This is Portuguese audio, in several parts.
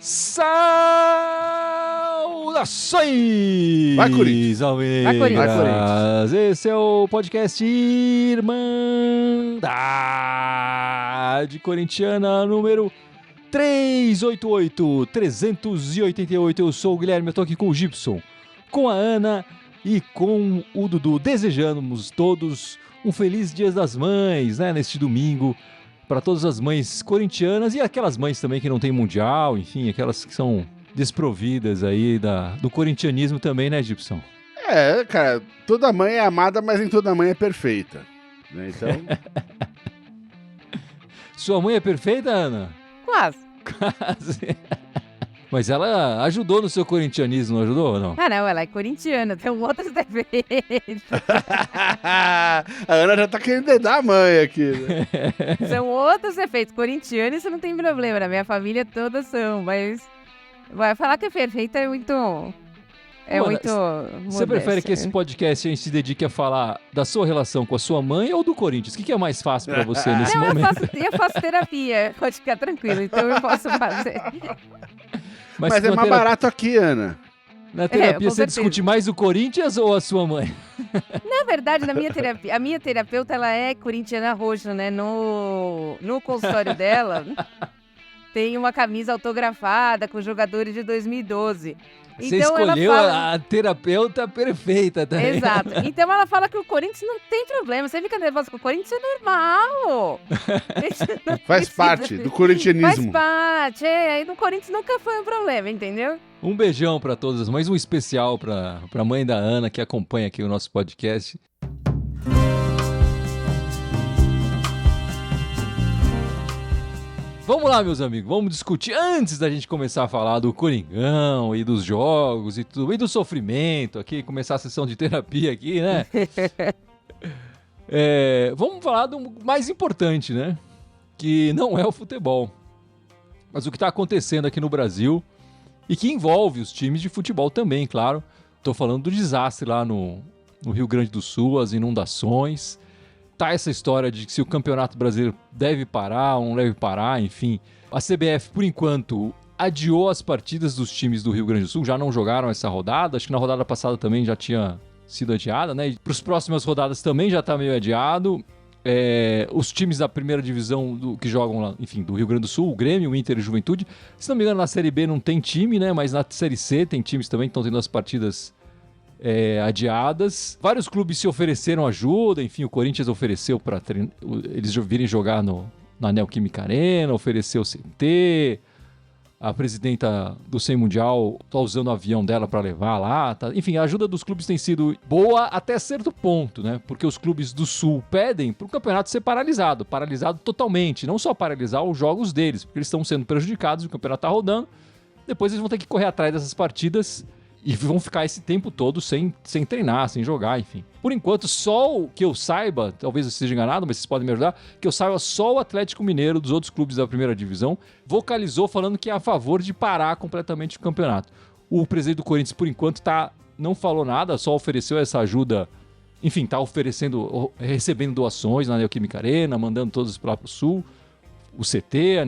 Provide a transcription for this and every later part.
Saudações! Vai, Corinthians! Vai, Corinthians! Esse é o podcast Irmandade Corintiana número 388. Eu sou o Guilherme, eu tô aqui com o Gibson, com a Ana e com o Dudu. Desejamos todos um feliz Dia das Mães, né, neste domingo, para todas as mães corintianas e aquelas mães também que não tem mundial, enfim, aquelas que são desprovidas aí do corintianismo também, né, Gibson? É, cara, toda mãe é amada, mas nem toda mãe é perfeita, né? Então... Sua mãe é perfeita, Ana? Quase. Mas ela ajudou no seu corintianismo, não ajudou ou não? Ah, não, ela é corintiana, tem outros defeitos. A Ana já tá querendo dedar a mãe aqui, né? São outros defeitos. Corintiano, isso não tem problema. Na minha família todas são, mas... Vai falar que é perfeita é muito... Você prefere que esse podcast a gente se dedique a falar da sua relação com a sua mãe ou do Corinthians? O que é mais fácil pra você nesse momento? Eu faço terapia, pode ficar tranquilo, então eu posso fazer. Mas é mais barato aqui, Ana. Na terapia você discute mais o Corinthians ou a sua mãe? Na verdade, a minha terapeuta, ela é corintiana roxa, né? No consultório dela, tem uma camisa autografada com jogadores de 2012. Você escolheu a terapeuta perfeita, tá? Exato. Então ela fala que o Corinthians não tem problema. Você fica nervosa com o Corinthians, é normal. Faz parte do corintianismo. Faz parte. Aí no Corinthians nunca foi um problema, entendeu? Um beijão pra todas as mães, um especial pra mãe da Ana, que acompanha aqui o nosso podcast. Vamos lá, meus amigos, vamos discutir, antes da gente começar a falar do Coringão e dos jogos e tudo, e do sofrimento aqui, começar a sessão de terapia aqui, né? Vamos falar do mais importante, né? Que não é o futebol, mas o que está acontecendo aqui no Brasil e que envolve os times de futebol também, claro. Estou falando do desastre lá no Rio Grande do Sul, as inundações. Tá essa história de que se o Campeonato Brasileiro deve parar ou não deve parar, enfim. A CBF, por enquanto, adiou as partidas dos times do Rio Grande do Sul, já não jogaram essa rodada, acho que na rodada passada também já tinha sido adiada, né? Para as próximas rodadas também já tá meio adiado. Os times da primeira divisão que jogam lá, enfim, do Rio Grande do Sul, o Grêmio, o Inter e o Juventude. Se não me engano, na Série B não tem time, né? Mas na Série C tem times também que estão tendo as partidas adiadas. Vários clubes se ofereceram ajuda, enfim, o Corinthians ofereceu para eles virem jogar na Neoquímica Arena, ofereceu o CT, a presidenta do Sem Mundial tá usando o avião dela para levar lá, tá? Enfim, a ajuda dos clubes tem sido boa até certo ponto, né? Porque os clubes do Sul pedem para o campeonato ser paralisado totalmente, não só paralisar os jogos deles, porque eles estão sendo prejudicados, o campeonato tá rodando, depois eles vão ter que correr atrás dessas partidas e vão ficar esse tempo todo sem treinar, sem jogar, enfim. Por enquanto, só o que eu saiba, talvez eu esteja enganado, mas vocês podem me ajudar, que eu saiba, só o Atlético Mineiro dos outros clubes da primeira divisão vocalizou falando que é a favor de parar completamente o campeonato. O presidente do Corinthians, por enquanto, não falou nada, só ofereceu essa ajuda, enfim, tá recebendo doações na Neoquímica Arena, mandando todos para o Sul, o CT,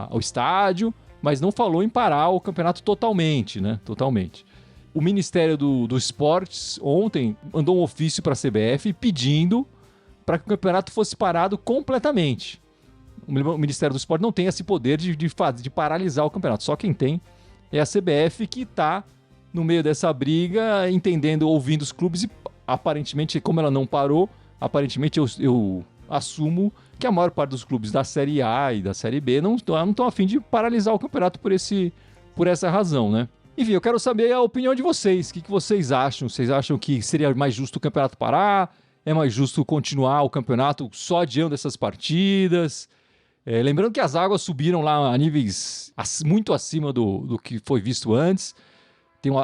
o estádio, mas não falou em parar o campeonato totalmente, né? Totalmente. O Ministério do Esportes ontem mandou um ofício para a CBF pedindo para que o campeonato fosse parado completamente. O Ministério do Esporte não tem esse poder de paralisar o campeonato. Só quem tem é a CBF, que está no meio dessa briga, entendendo, ouvindo os clubes e aparentemente, como ela não parou, aparentemente eu assumo que a maior parte dos clubes da Série A e da Série B não estão a fim de paralisar o campeonato por essa razão, né? Enfim, eu quero saber a opinião de vocês. O que vocês acham? Vocês acham que seria mais justo o campeonato parar? É mais justo continuar o campeonato só adiando essas partidas? Lembrando que as águas subiram lá a níveis muito acima do que foi visto antes.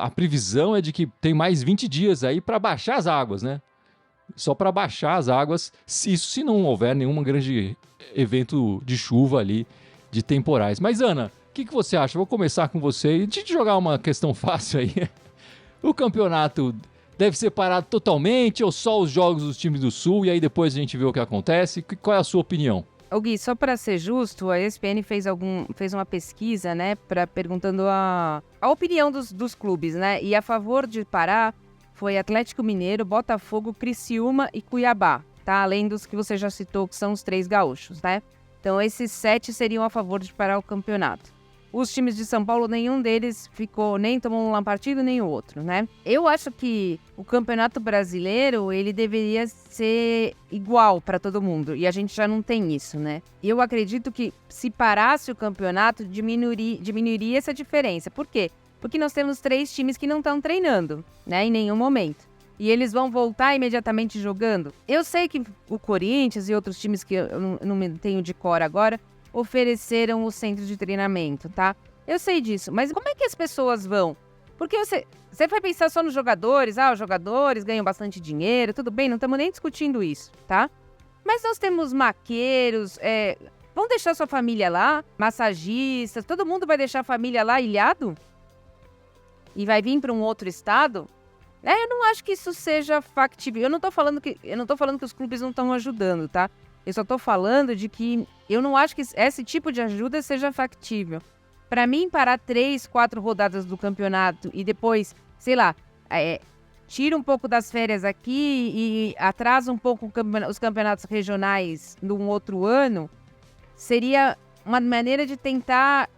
A previsão é de que tem mais 20 dias aí para baixar as águas, né? Só para baixar as águas, se não houver nenhum grande evento de chuva ali, de temporais. Mas, Ana, o que você acha? Vou começar com você e te jogar uma questão fácil aí. O campeonato deve ser parado totalmente ou só os jogos dos times do Sul e aí depois a gente vê o que acontece? Qual é a sua opinião? Ô Gui, só para ser justo, a ESPN fez uma pesquisa, né, perguntando a opinião dos clubes, né, e a favor de parar foi Atlético Mineiro, Botafogo, Criciúma e Cuiabá, tá? Além dos que você já citou, que são os 3 gaúchos, né? Então, esses 7 seriam a favor de parar o campeonato. Os times de São Paulo, nenhum deles nem tomou um partido, nem o outro, né? Eu acho que o Campeonato Brasileiro, ele deveria ser igual para todo mundo. E a gente já não tem isso, né? E eu acredito que se parasse o campeonato, diminuiria essa diferença. Por quê? Porque nós temos 3 times que não estão treinando, né? Em nenhum momento. E eles vão voltar imediatamente jogando. Eu sei que o Corinthians e outros times que eu não me tenho de cor agora ofereceram o centro de treinamento, tá? Eu sei disso, mas como é que as pessoas vão? Porque você vai pensar só nos jogadores, os jogadores ganham bastante dinheiro, tudo bem, não estamos nem discutindo isso, tá? Mas nós temos maqueiros, vão deixar sua família lá, massagistas, todo mundo vai deixar a família lá ilhado? E vai vir para um outro estado? Eu não acho que isso seja factível. Eu não tô falando que os clubes não estão ajudando, tá? Eu só tô falando de que eu não acho que esse tipo de ajuda seja factível. Para mim, parar 3, 4 rodadas do campeonato e depois, sei lá, tira um pouco das férias aqui e atrasa um pouco os campeonatos regionais num outro ano, seria uma maneira de tentar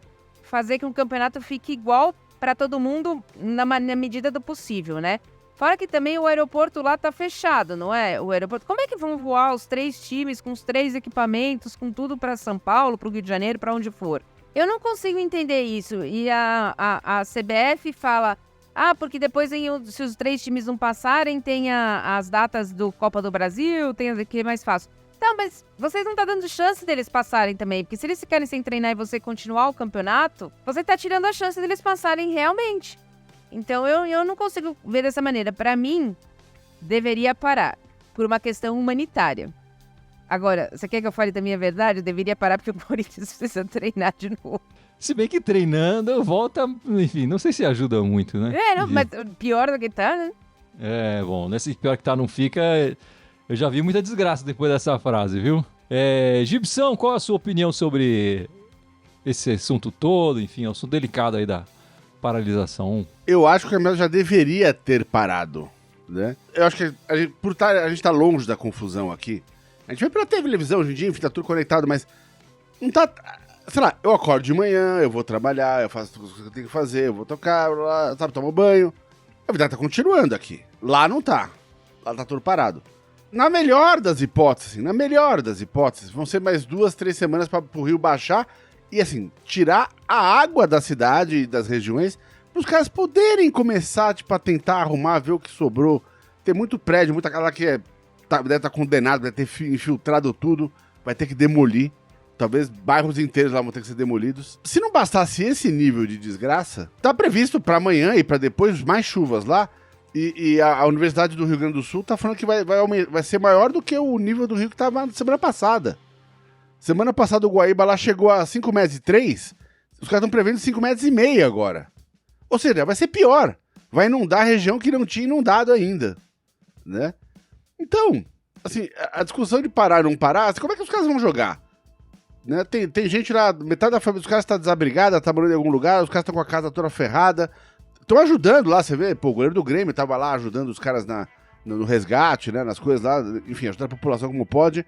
fazer que o campeonato fique igual para todo mundo na medida do possível, né? Fora que também o aeroporto lá tá fechado, não é? O aeroporto. Como é que vão voar os 3 times com os 3 equipamentos, com tudo para São Paulo, para o Rio de Janeiro, para onde for? Eu não consigo entender isso. E a CBF fala, porque depois se os 3 times não passarem, tem as datas do Copa do Brasil, tem aqui é mais fácil. Então, mas vocês não estão dando chance deles passarem também, porque se eles ficarem sem treinar e você continuar o campeonato, você está tirando a chance deles passarem realmente. Então, eu não consigo ver dessa maneira. Para mim, deveria parar, por uma questão humanitária. Agora, você quer que eu fale da minha verdade? Eu deveria parar porque o Corinthians precisa treinar de novo. Se bem que treinando, volta, enfim, não sei se ajuda muito, né? Mas pior do que tá, né? Bom, nesse pior que tá não fica, eu já vi muita desgraça depois dessa frase, viu? Gibson, qual a sua opinião sobre esse assunto todo? Enfim, é um assunto delicado aí da paralisação. Eu acho que o campeonato já deveria ter parado, né? Eu acho que a gente tá longe da confusão aqui. A gente vê pela televisão hoje em dia, enfim, tá tudo conectado, mas não tá... Sei lá, eu acordo de manhã, eu vou trabalhar, eu faço tudo o que eu tenho que fazer, eu vou tocar, sabe, tomo banho. A vida tá continuando aqui. Lá não tá. Lá tá tudo parado. Na melhor das hipóteses, vão ser mais 2, 3 semanas pro rio baixar e, assim, tirar a água da cidade e das regiões pros caras poderem começar, tipo, a tentar arrumar, ver o que sobrou. Tem muito prédio, muita casa lá que deve estar condenado, deve ter infiltrado tudo, vai ter que demolir. Talvez bairros inteiros lá vão ter que ser demolidos. Se não bastasse esse nível de desgraça, tá previsto para amanhã e para depois mais chuvas lá. E a Universidade do Rio Grande do Sul tá falando que vai ser maior do que o nível do rio que tava na semana passada. Semana passada o Guaíba lá chegou a 5,3 metros. Os caras estão prevendo 5,5 metros agora. Ou seja, vai ser pior. Vai inundar a região que não tinha inundado ainda, né? Então, assim, a discussão de parar ou não parar, como é que os caras vão jogar? Né? Tem gente lá, metade da família dos caras tá desabiligada, tá morando em algum lugar, os caras estão com a casa toda ferrada. Estão ajudando lá, você vê, o goleiro do Grêmio tava lá ajudando os caras no resgate, né, nas coisas lá, enfim, ajudando a população como pode.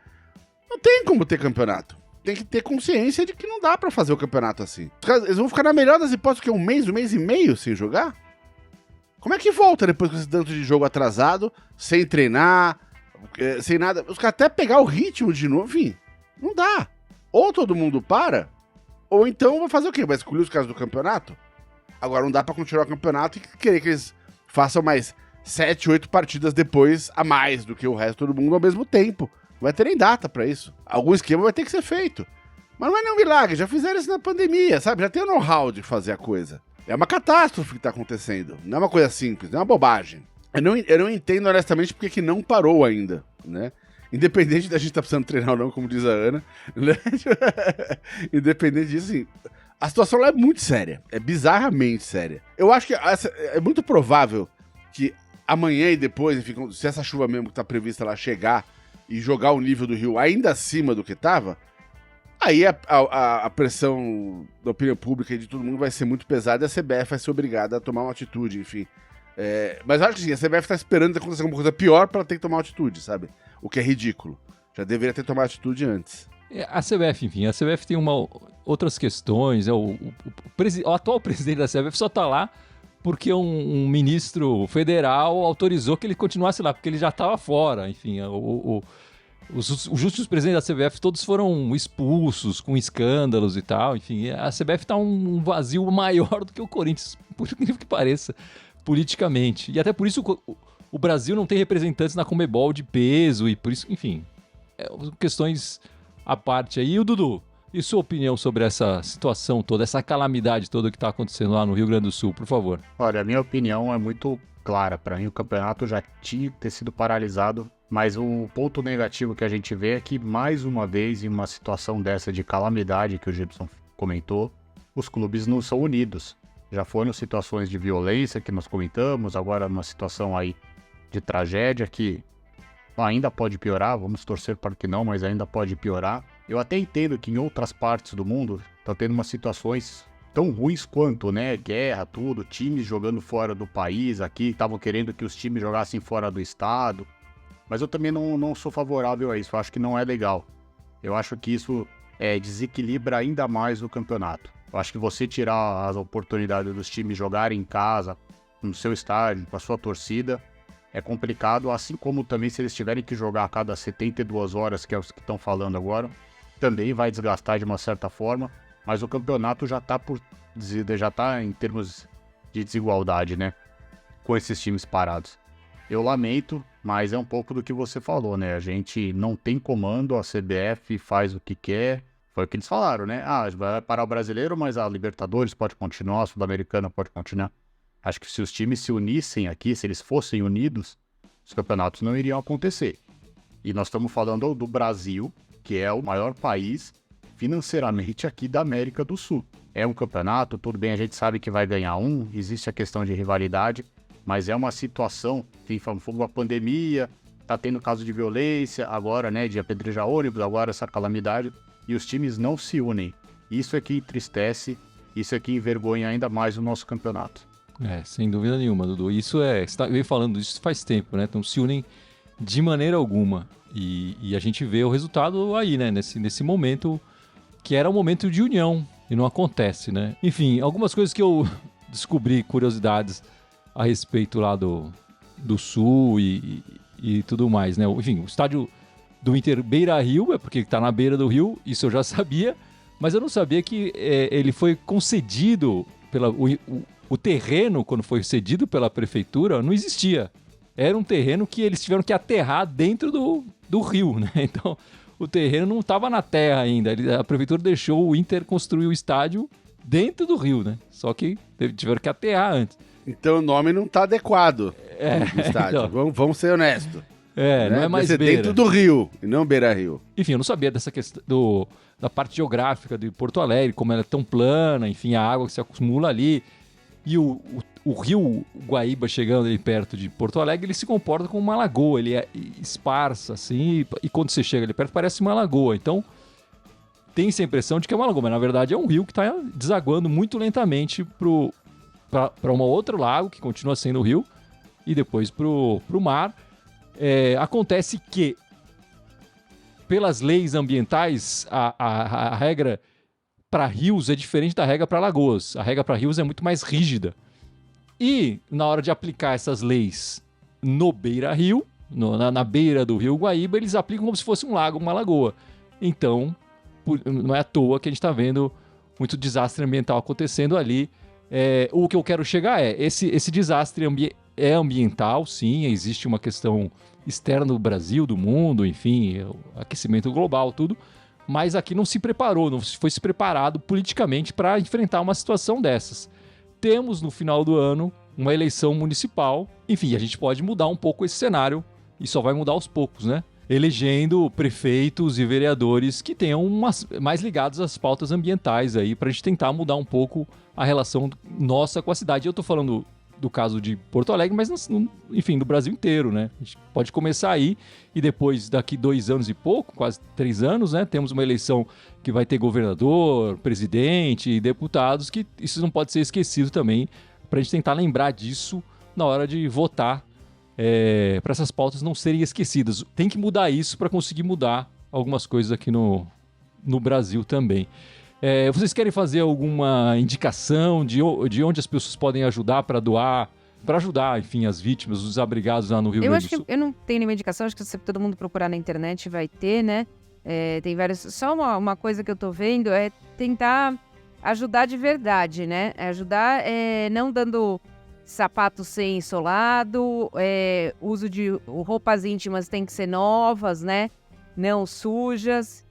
Não tem como ter campeonato. Tem que ter consciência de que não dá pra fazer o campeonato assim. Os caras, eles vão ficar na melhor das hipóteses, que é um mês e meio sem jogar? Como é que volta depois com esse tanto de jogo atrasado, sem treinar, sem nada? Os caras até pegar o ritmo de novo, enfim, não dá. Ou todo mundo para, ou então vai fazer o quê? Vai excluir os caras do campeonato? Agora não dá pra continuar o campeonato e querer que eles façam mais 7, 8 partidas depois a mais do que o resto do mundo ao mesmo tempo. Não vai ter nem data pra isso. Algum esquema vai ter que ser feito. Mas não é nenhum milagre, já fizeram isso na pandemia, sabe? Já tem o know-how de fazer a coisa. É uma catástrofe que tá acontecendo. Não é uma coisa simples, não é uma bobagem. Eu não entendo honestamente porque que não parou ainda, né? Independente da gente tá precisando treinar ou não, como diz a Ana, né? Independente disso, assim, a situação lá é muito séria. É bizarramente séria. Eu acho que é muito provável que amanhã e depois, enfim, se essa chuva mesmo que tá prevista lá chegar e jogar o nível do rio ainda acima do que tava, aí a pressão da opinião pública e de todo mundo vai ser muito pesada e a CBF vai ser obrigada a tomar uma atitude, enfim. Mas eu acho que sim, a CBF tá esperando acontecer alguma coisa pior pra ter que tomar uma atitude, sabe? O que é ridículo. Já deveria ter tomado atitude antes. A CBF, enfim, a CBF tem outras questões. O atual presidente da CBF só tá lá porque um ministro federal autorizou que ele continuasse lá, porque ele já estava fora. Enfim, os justos presidentes da CBF todos foram expulsos com escândalos e tal. Enfim, a CBF tá um vazio maior do que o Corinthians, por incrível que pareça, politicamente. E até por isso o Brasil não tem representantes na Conmebol de peso e por isso, enfim, questões à parte aí. E o Dudu, e sua opinião sobre essa situação toda, essa calamidade toda que está acontecendo lá no Rio Grande do Sul, por favor? Olha, a minha opinião é muito clara. Para mim, o campeonato já tinha que ter sido paralisado, mas o ponto negativo que a gente vê é que, mais uma vez, em uma situação dessa de calamidade que o Gibson comentou, os clubes não são unidos. Já foram situações de violência que nós comentamos, agora uma situação aí de tragédia que ainda pode piorar, vamos torcer para que não, mas ainda pode piorar. Eu até entendo que em outras partes do mundo estão tendo umas situações tão ruins quanto, né? Guerra, tudo, times jogando fora do país, aqui estavam querendo que os times jogassem fora do estado. Mas eu também não sou favorável a isso, eu acho que não é legal. Eu acho que isso desequilibra ainda mais o campeonato. Eu acho que você tirar as oportunidades dos times jogarem em casa, no seu estádio, com a sua torcida, é complicado, assim como também se eles tiverem que jogar a cada 72 horas, que é os que estão falando agora, também vai desgastar de uma certa forma, mas o campeonato já tá em termos de desigualdade, né, com esses times parados. Eu lamento, mas é um pouco do que você falou, né, a gente não tem comando, a CBF faz o que quer, foi o que eles falaram, né, vai parar o brasileiro, mas a Libertadores pode continuar, a Sul-Americana pode continuar. Acho que se os times se unissem aqui, se eles fossem unidos, os campeonatos não iriam acontecer. E nós estamos falando do Brasil, que é o maior país financeiramente aqui da América do Sul. É um campeonato, tudo bem, a gente sabe que vai ganhar existe a questão de rivalidade, mas é uma situação, enfim, foi uma pandemia, tá tendo caso de violência, agora, né, de apedrejar ônibus, agora essa calamidade, e os times não se unem. Isso é que entristece, isso é que envergonha ainda mais o nosso campeonato. Sem dúvida nenhuma, Dudu. Isso você veio falando disso faz tempo, né? Então se unem de maneira alguma. E a gente vê o resultado aí, né? Nesse momento, que era um momento de união, e não acontece, né? Enfim, algumas coisas que eu descobri, curiosidades a respeito lá do Sul e tudo mais, né? Enfim, o estádio do Inter Beira-Rio, é porque está na beira do rio, isso eu já sabia, mas eu não sabia que ele foi concedido o terreno, quando foi cedido pela prefeitura, não existia. Era um terreno que eles tiveram que aterrar dentro do rio, né? Então, o terreno não estava na terra ainda. A prefeitura deixou o Inter construir o estádio dentro do rio, né? Só que tiveram que aterrar antes. Então o nome não está adequado no estádio. Então, vamos ser honestos. Né? Não é mais beira. Dentro do rio, e não beira-rio. Enfim, eu não sabia dessa questão da parte geográfica de Porto Alegre, como ela é tão plana, enfim, a água que se acumula ali. E o rio Guaíba, chegando ali perto de Porto Alegre, ele se comporta como uma lagoa, ele é esparsa, assim, e quando você chega ali perto parece uma lagoa. Então, tem essa impressão de que é uma lagoa, mas na verdade é um rio que está desaguando muito lentamente para um outro lago, que continua sendo o rio, e depois para o mar. Acontece que, pelas leis ambientais, a regra para rios é diferente da regra para lagoas. A regra para rios é muito mais rígida. E, na hora de aplicar essas leis no beira-rio, na beira do rio Guaíba, eles aplicam como se fosse um lago, uma lagoa. Então, não é à toa que a gente está vendo muito desastre ambiental acontecendo ali. O que eu quero chegar esse desastre é ambiental, sim, existe uma questão externa do Brasil, do mundo, enfim, aquecimento global, tudo. Mas aqui não se preparou, não foi se preparado politicamente para enfrentar uma situação dessas. Temos no final do ano uma eleição municipal, enfim, a gente pode mudar um pouco esse cenário e só vai mudar aos poucos, né? Elegendo prefeitos e vereadores que tenham mais ligados às pautas ambientais aí, para a gente tentar mudar um pouco a relação nossa com a cidade. Eu tô falando do caso de Porto Alegre, mas, enfim, do Brasil inteiro, né? A gente pode começar aí e depois, daqui 2 anos e pouco, quase 3 anos, né? Temos uma eleição que vai ter governador, presidente e deputados, que isso não pode ser esquecido também, para a gente tentar lembrar disso na hora de votar, para essas pautas não serem esquecidas. Tem que mudar isso para conseguir mudar algumas coisas aqui no Brasil também. Vocês querem fazer alguma indicação de onde as pessoas podem ajudar para doar, para ajudar, enfim, as vítimas, os desabrigados lá no Rio Grande do Sul? Eu acho que eu não tenho nenhuma indicação, acho que se todo mundo procurar na internet vai ter, né? Tem vários. Só uma coisa que eu tô vendo é tentar ajudar de verdade, né? Ajudar não dando sapato sem solado, uso de roupas íntimas tem que ser novas, né? Não sujas.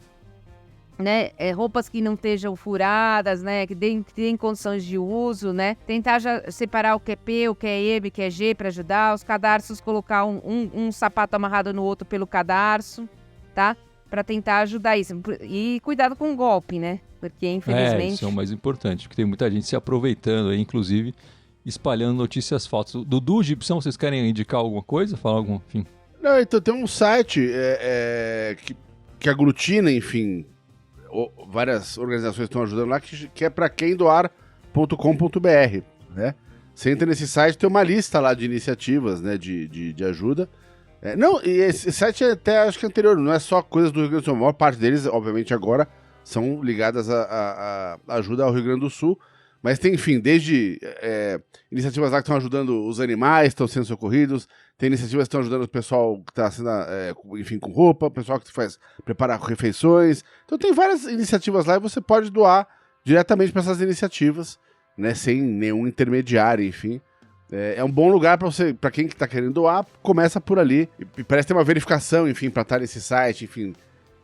Né, roupas que não estejam furadas, né, que deem condições de uso, né, tentar já separar o que é P, o que é E, o que é G para ajudar, os cadarços, colocar um sapato amarrado no outro pelo cadarço, tá, para tentar ajudar isso, e cuidado com o golpe, né, porque infelizmente... Isso é o mais importante, porque tem muita gente se aproveitando aí, inclusive, espalhando notícias falsas. Dudu, Gibson, vocês querem indicar alguma coisa, falar algum, enfim? Não, então tem um site que aglutina, enfim... várias organizações estão ajudando lá, que é para quem doar.com.br, né? Você entra nesse site, tem uma lista lá de iniciativas, né, de ajuda. E esse site é até, acho que anterior, não é só coisas do Rio Grande do Sul, a maior parte deles, obviamente, agora são ligadas a ajuda ao Rio Grande do Sul, mas tem, enfim, desde iniciativas lá que estão ajudando os animais, estão sendo socorridos, tem iniciativas que estão ajudando o pessoal que está sendo, enfim, com roupa, o pessoal que prepara refeições. Então tem várias iniciativas lá e você pode doar diretamente para essas iniciativas, né, sem nenhum intermediário, enfim. É um bom lugar para quem está querendo doar, começa por ali. E parece ter uma verificação, enfim, para estar nesse site, enfim.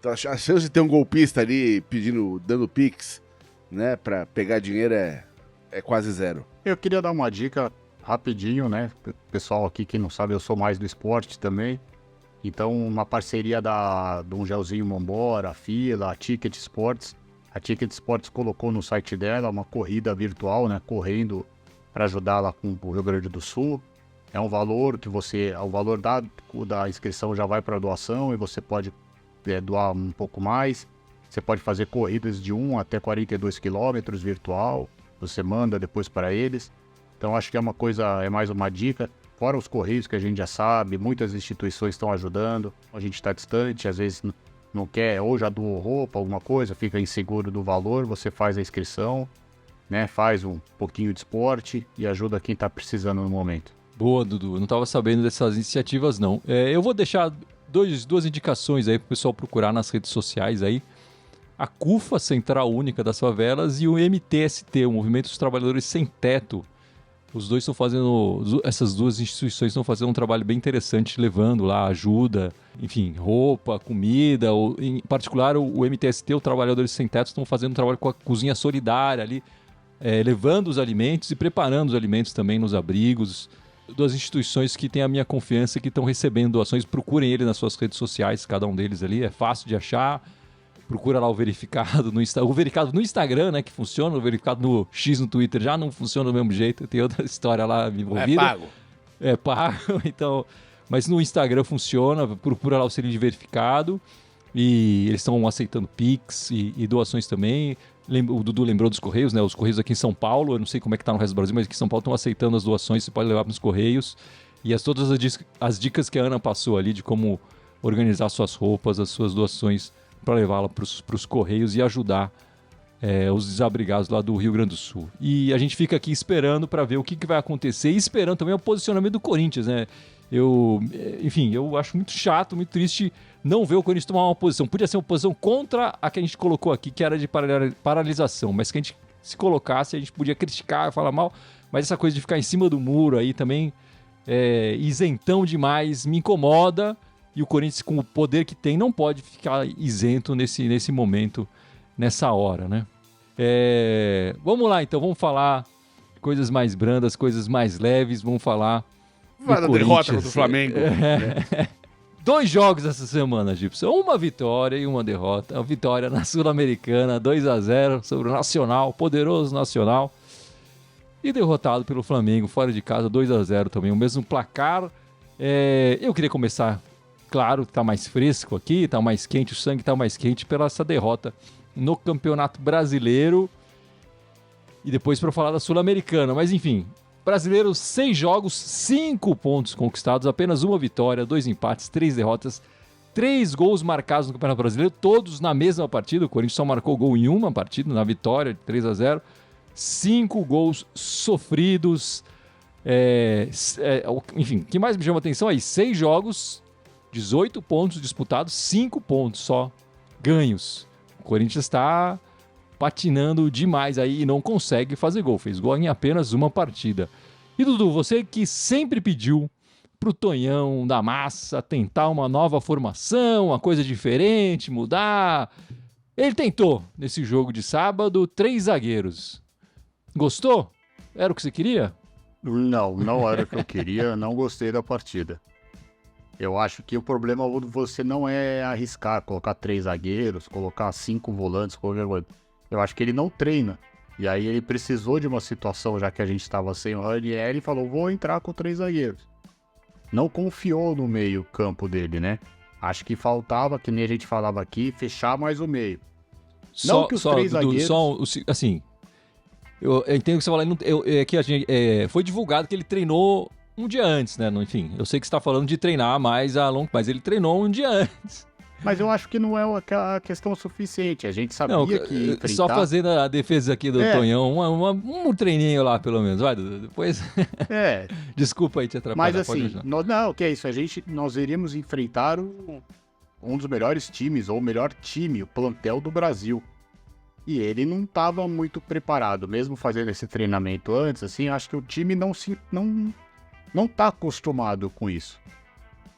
Então, a chance de ter um golpista ali dando pix, né, para pegar dinheiro é quase zero. Eu queria dar uma dica rapidinho, né? Pessoal aqui que não sabe, eu sou mais do esporte também. Então, uma parceria de um gelzinho Mombora, a Fila, a Ticket Sports. A Ticket Sports colocou no site dela uma corrida virtual, né? Correndo para ajudar lá com o Rio Grande do Sul. É um valor que o valor da inscrição já vai para a doação e você pode doar um pouco mais. Você pode fazer corridas de 1 até 42 quilômetros virtual. Você manda depois para eles. Então acho que é mais uma dica. Fora os correios que a gente já sabe, muitas instituições estão ajudando. A gente está distante, às vezes não quer, ou já doou roupa, alguma coisa, fica inseguro do valor, você faz a inscrição, né? Faz um pouquinho de esporte e ajuda quem está precisando no momento. Boa, Dudu. Eu não estava sabendo dessas iniciativas, não. Eu vou deixar duas indicações aí para o pessoal procurar nas redes sociais aí. A CUFA, Central Única das Favelas, e o MTST, o Movimento dos Trabalhadores Sem Teto. Os dois estão fazendo, essas duas instituições estão fazendo um trabalho bem interessante, levando lá ajuda, enfim, roupa, comida, em particular o MTST, o Trabalhadores Sem Teto, estão fazendo um trabalho com a cozinha solidária ali, levando os alimentos e preparando os alimentos também nos abrigos. Duas instituições que têm a minha confiança, que estão recebendo doações, procurem ele nas suas redes sociais, cada um deles ali, é fácil de achar. Procura lá o verificado no Instagram. O verificado no Instagram, né, que funciona. O verificado no X no Twitter já não funciona do mesmo jeito. Tem outra história lá envolvida. É pago. É pago, então... Mas no Instagram funciona. Procura lá o selinho de verificado. E eles estão aceitando Pix e doações também. O Dudu lembrou dos Correios, né? Os Correios aqui em São Paulo. Eu não sei como é que tá no resto do Brasil, mas aqui em São Paulo estão aceitando as doações. Você pode levar para os Correios. E todas as dicas que a Ana passou ali de como organizar suas roupas, as suas doações, para levá-la para os Correios e ajudar os desabrigados lá do Rio Grande do Sul. E a gente fica aqui esperando para ver o que vai acontecer e esperando também o posicionamento do Corinthians, né? Eu acho muito chato, muito triste não ver o Corinthians tomar uma posição. Podia ser uma posição contra a que a gente colocou aqui, que era de paralisação, mas que a gente se colocasse, a gente podia criticar, falar mal, mas essa coisa de ficar em cima do muro aí também, isentão demais, me incomoda. E o Corinthians, com o poder que tem, não pode ficar isento nesse momento, nessa hora, né? Vamos lá, então. Vamos falar coisas mais brandas, coisas mais leves. Vamos falar da derrota contra o Flamengo. 2 jogos essa semana, Gibson. Uma vitória e uma derrota. A vitória na Sul-Americana, 2-0 sobre o Nacional, poderoso Nacional. e derrotado pelo Flamengo fora de casa, 2-0 também, o mesmo placar. Eu queria começar, claro, tá mais fresco aqui, tá mais quente, o sangue tá mais quente pela essa derrota no Campeonato Brasileiro e depois para falar da Sul-Americana, mas enfim, brasileiro 6 jogos, 5 pontos conquistados, apenas uma vitória, 2 empates, 3 derrotas, 3 gols marcados no Campeonato Brasileiro, todos na mesma partida, o Corinthians só marcou gol em uma partida, na vitória de 3-0, 5 gols sofridos, enfim, o que mais me chama a atenção aí, 6 jogos, 18 pontos disputados, 5 pontos só ganhos. O Corinthians está patinando demais aí e não consegue fazer gol. Fez gol em apenas uma partida. E Dudu, você que sempre pediu pro Tonhão da Massa tentar uma nova formação, uma coisa diferente, mudar. Ele tentou nesse jogo de sábado, 3 zagueiros. Gostou? Era o que você queria? Não era o que eu queria, não gostei da partida. Eu acho que o problema você não é arriscar, colocar 3 zagueiros, colocar 5 volantes, qualquer coisa. Eu acho que ele não treina. E aí ele precisou de uma situação, já que a gente estava sem o Ranieri, e falou, vou entrar com 3 zagueiros. Não confiou no meio campo dele, né? Acho que faltava, que nem a gente falava aqui, fechar mais o meio. Não que os 3 zagueiros... assim, eu entendo o que você falou, foi divulgado que ele treinou um dia antes, né? Enfim, eu sei que você está falando de treinar mais a longo, mas ele treinou um dia antes. Mas eu acho que não é a questão suficiente. A gente sabia que enfrentar... Só fazendo a defesa aqui do Tonhão, um treininho lá, pelo menos. Vai, Dudu, depois... Desculpa aí te atrapalhar. Mas assim, não, que é isso. Nós iríamos enfrentar um dos melhores times, ou o melhor time, o plantel do Brasil. E ele não estava muito preparado. Mesmo fazendo esse treinamento antes, assim, acho que o time não tá acostumado com isso.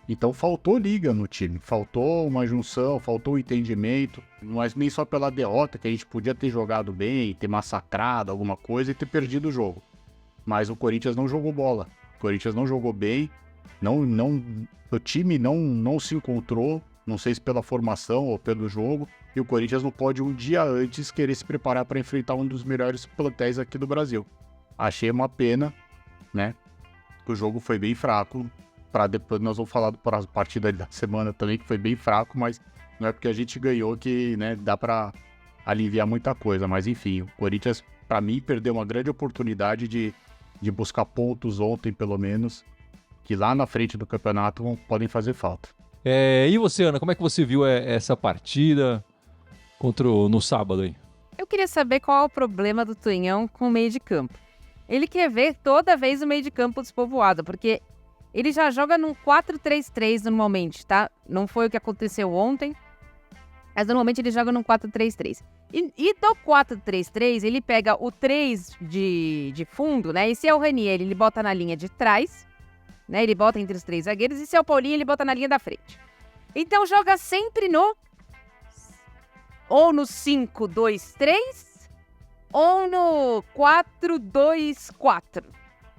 Então faltou liga no time, faltou uma junção, faltou entendimento, mas nem só pela derrota, que a gente podia ter jogado bem, ter massacrado alguma coisa e ter perdido o jogo. Mas o Corinthians não jogou bola, o Corinthians não jogou bem, o time não se encontrou, não sei se pela formação ou pelo jogo, e o Corinthians não pode um dia antes querer se preparar para enfrentar um dos melhores plantéis aqui do Brasil. Achei uma pena, né? O jogo foi bem fraco. Depois nós vamos falar para a partida da semana também, que foi bem fraco, mas não é porque a gente ganhou que, né, dá para aliviar muita coisa. Mas enfim, o Corinthians, para mim, perdeu uma grande oportunidade de buscar pontos ontem, pelo menos, que lá na frente do campeonato podem fazer falta. E você, Ana, como é que você viu essa partida no sábado aí? Eu queria saber qual é o problema do Tonhão com o meio de campo. Ele quer ver toda vez o meio de campo despovoado, porque ele já joga num 4-3-3 normalmente, tá? Não foi o que aconteceu ontem, mas normalmente ele joga num 4-3-3. E do 4-3-3, ele pega o 3 de fundo, né? E se é o Ranieri, ele bota na linha de trás, né? Ele bota entre os 3 zagueiros. E se é o Paulinho, ele bota na linha da frente. Então joga sempre ou no 5-2-3 ou no 4-2-4,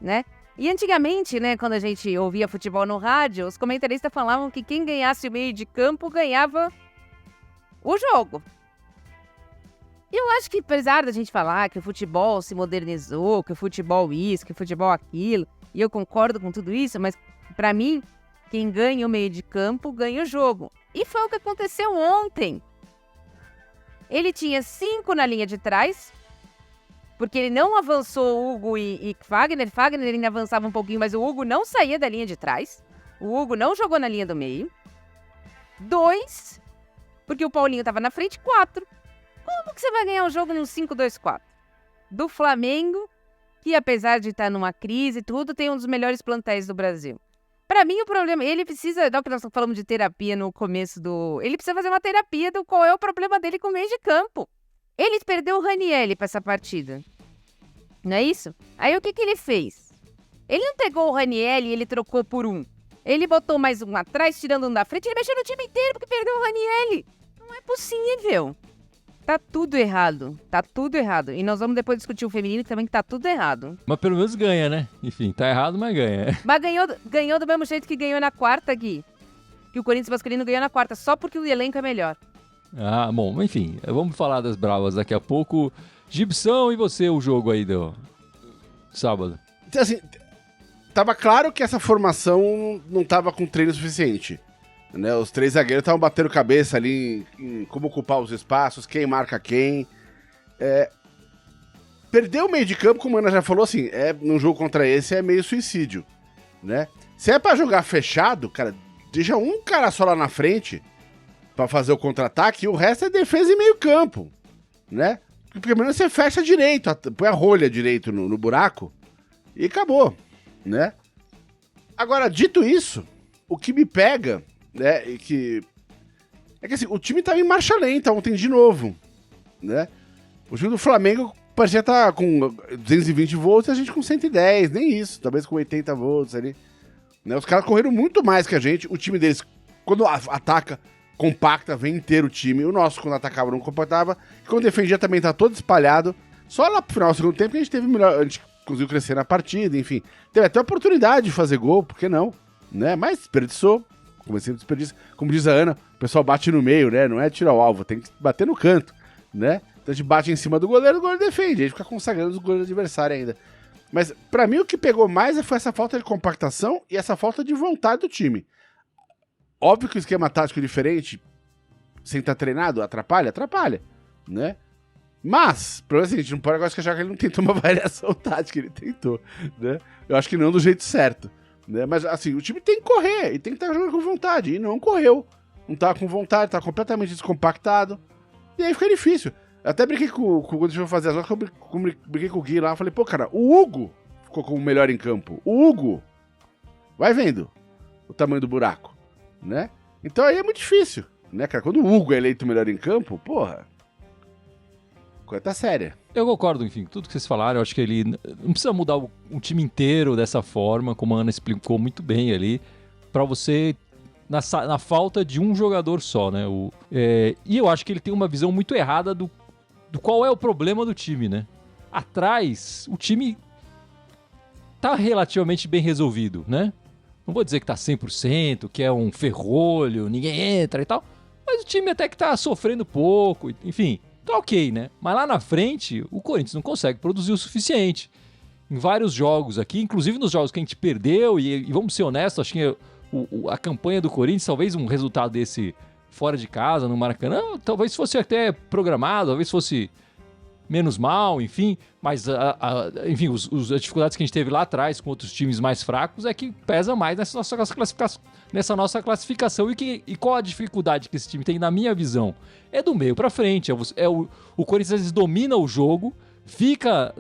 né? E antigamente, né, quando a gente ouvia futebol no rádio, os comentaristas falavam que quem ganhasse o meio de campo ganhava o jogo. E eu acho que, apesar da gente falar que o futebol se modernizou, que o futebol isso, que o futebol aquilo, e eu concordo com tudo isso, mas pra mim, quem ganha o meio de campo ganha o jogo. E foi o que aconteceu ontem. Ele tinha 5 na linha de trás, porque ele não avançou o Hugo e Fagner. Fagner ainda avançava um pouquinho, mas o Hugo não saía da linha de trás. O Hugo não jogou na linha do meio. 2, porque o Paulinho estava na frente. 4, como que você vai ganhar um jogo num 5-2-4? Do Flamengo, que apesar de estar numa crise e tudo, tem um dos melhores plantéis do Brasil. Pra mim, o problema... Ele precisa... Não que nós falamos de terapia no começo do... Ele precisa fazer uma terapia do qual é o problema dele com o meio de campo. Ele perdeu o Ranieri pra essa partida. Não é isso? Aí o que ele fez? Ele não pegou o Ranieri e ele trocou por um. Ele botou mais um atrás, tirando um da frente. Ele mexeu no time inteiro porque perdeu o Ranieri. Não é possível. Tá tudo errado. Tá tudo errado. E nós vamos depois discutir o feminino, que também tá tudo errado. Mas pelo menos ganha, né? Enfim, tá errado, mas ganha. Mas ganhou do mesmo jeito que ganhou na quarta, Gui. Que o Corinthians masculino ganhou na quarta, só porque o elenco é melhor. Ah, bom, enfim. Vamos falar das bravas daqui a pouco. Gibson, e você, o jogo aí sábado. Então, assim, tava claro que essa formação não tava com treino suficiente. Né? Os 3 zagueiros estavam batendo cabeça ali em como ocupar os espaços, quem marca quem. Perder o meio de campo, como a Ana já falou, assim, num jogo contra esse é meio suicídio, né? Se é pra jogar fechado, cara, deixa um cara só lá na frente pra fazer o contra-ataque e o resto é defesa e meio campo, né? Porque pelo menos você fecha direito, põe a rolha direito no buraco e acabou, né? Agora, dito isso, o que me pega, né, é que assim, o time tava em marcha lenta ontem de novo, né? O time do Flamengo parecia estar com 220 volts e a gente com 110, nem isso, talvez com 80 volts ali. Né? Os caras correram muito mais que a gente, o time deles, quando ataca, compacta, vem inteiro o time, o nosso, quando atacava, não compactava, e quando defendia também tá todo espalhado. Só lá pro final do segundo tempo que a gente teve melhor, a gente conseguiu crescer na partida, enfim. Teve até a oportunidade de fazer gol, por que não? Né? Mas desperdiçou, como sempre desperdiça. Como diz a Ana, o pessoal bate no meio, né? Não é tirar o alvo, tem que bater no canto, né? Então a gente bate em cima do goleiro, o goleiro defende, a gente fica consagrando os goleiros adversários ainda. Mas pra mim o que pegou mais foi essa falta de compactação e essa falta de vontade do time. Óbvio que o esquema tático é diferente, sem estar treinado, atrapalha, né? Mas, o problema é o seguinte, não pode agora achar que ele não tentou uma variação tática, ele tentou, né? Eu acho que não do jeito certo, né? Mas assim, o time tem que correr e tem que estar jogando com vontade, e não correu. Não tava com vontade, tava completamente descompactado, e aí fica difícil. Eu até brinquei quando a gente foi fazer as horas, brinquei com o Gui lá, falei, pô, cara, o Hugo ficou como o melhor em campo. O Hugo, vai vendo o tamanho do buraco, né? Então aí é muito difícil, né, cara? Quando o Hugo é eleito o melhor em campo, porra, coisa tá séria. Eu concordo, enfim, tudo que vocês falaram, eu acho que ele não precisa mudar o time inteiro dessa forma, como a Ana explicou muito bem ali, pra você... Na falta de um jogador só, né? E eu acho que ele tem uma visão muito errada do qual é o problema do time, né? Atrás, o time tá relativamente bem resolvido, né? Não vou dizer que tá 100%, que é um ferrolho, ninguém entra e tal, mas o time até que tá sofrendo pouco, enfim, tá ok, né? Mas lá na frente, o Corinthians não consegue produzir o suficiente. Em vários jogos aqui, inclusive nos jogos que a gente perdeu, e vamos ser honestos, acho que a campanha do Corinthians, talvez um resultado desse fora de casa, no Maracanã, talvez fosse até programado, talvez fosse menos mal, enfim, mas enfim, as dificuldades que a gente teve lá atrás com outros times mais fracos é que pesa mais nessa nossa classificação. E qual a dificuldade que esse time tem, na minha visão? É do meio pra frente, o Corinthians às vezes domina o jogo, fica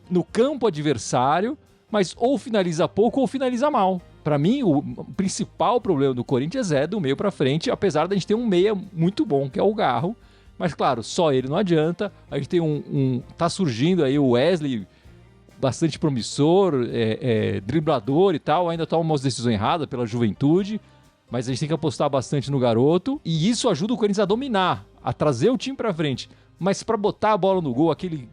no campo adversário, mas ou finaliza pouco ou finaliza mal. Pra mim, o principal problema do Corinthians é do meio pra frente, apesar da gente ter um meia muito bom, que é o Garro. Mas, claro, só ele não adianta. A gente tem tá surgindo aí o Wesley, bastante promissor, driblador e tal. Ainda toma umas decisões erradas pela juventude, mas a gente tem que apostar bastante no garoto. E isso ajuda o Corinthians a dominar, a trazer o time pra frente. Mas pra botar a bola no gol, aquele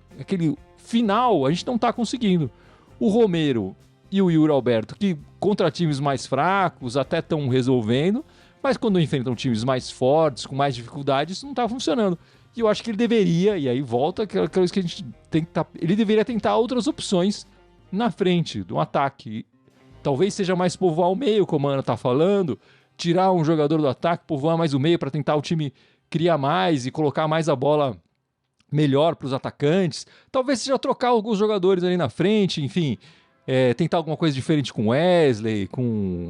final, a gente não tá conseguindo. O Romero e o Yuri Alberto, que contra times mais fracos até estão resolvendo, mas quando enfrentam times mais fortes, com mais dificuldades, isso não está funcionando. E eu acho que ele deveria, e aí volta aquela coisa que a gente tem que ele deveria tentar outras opções na frente do ataque. Talvez seja mais povoar o meio, como a Ana está falando, tirar um jogador do ataque, povoar mais o meio para tentar o time criar mais e colocar mais a bola melhor para os atacantes. Talvez seja trocar alguns jogadores ali na frente, enfim... tentar alguma coisa diferente com o Wesley,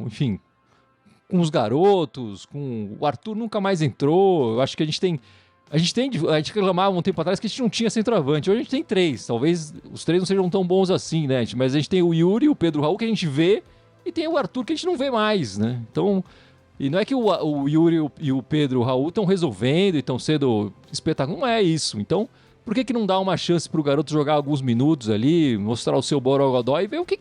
enfim, com os garotos, com o Arthur nunca mais entrou. Eu acho que a gente reclamava um tempo atrás que a gente não tinha centroavante. Hoje a gente tem 3, talvez os 3 não sejam tão bons assim, né? Mas a gente tem o Yuri, o Pedro Raul que a gente vê, e tem o Arthur que a gente não vê mais, né? Então, e não é que o Yuri e o Pedro Raul estão resolvendo e estão sendo espetáculo, não é isso. Então, por que não dá uma chance pro garoto jogar alguns minutos ali, mostrar o seu borogodó e ver o que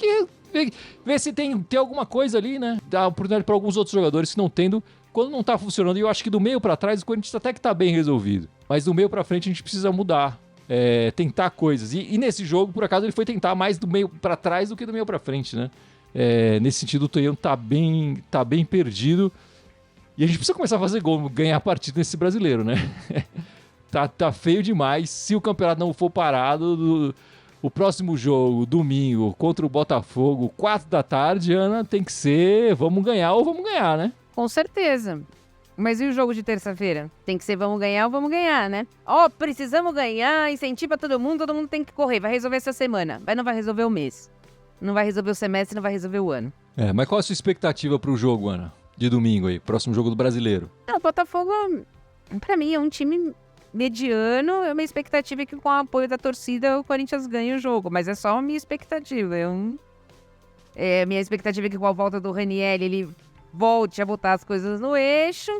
ver se tem alguma coisa ali, né? Dar oportunidade para alguns outros jogadores que não tendo, quando não tá funcionando. E eu acho que do meio para trás o Corinthians até que tá bem resolvido. Mas do meio para frente a gente precisa mudar, tentar coisas. E nesse jogo, por acaso, ele foi tentar mais do meio para trás do que do meio para frente, né? Nesse sentido, o Tonhão tá bem perdido. E a gente precisa começar a fazer gol, ganhar a partida nesse brasileiro, né? Tá feio demais. Se o campeonato não for parado, O próximo jogo, domingo, contra o Botafogo, 4 da tarde, Ana, tem que ser vamos ganhar ou vamos ganhar, né? Com certeza. Mas e o jogo de terça-feira? Tem que ser vamos ganhar ou vamos ganhar, né? Ó, precisamos ganhar, incentiva todo mundo tem que correr. Vai resolver essa semana, mas não vai resolver o mês. Não vai resolver o semestre, não vai resolver o ano. Mas qual a sua expectativa pro jogo, Ana? De domingo aí, próximo jogo do Brasileiro. O Botafogo, pra mim, é um time mediano. A minha expectativa é que com o apoio da torcida o Corinthians ganhe o jogo. Mas é só a minha expectativa. Minha expectativa é que com a volta do Ranieri ele volte a botar as coisas no eixo.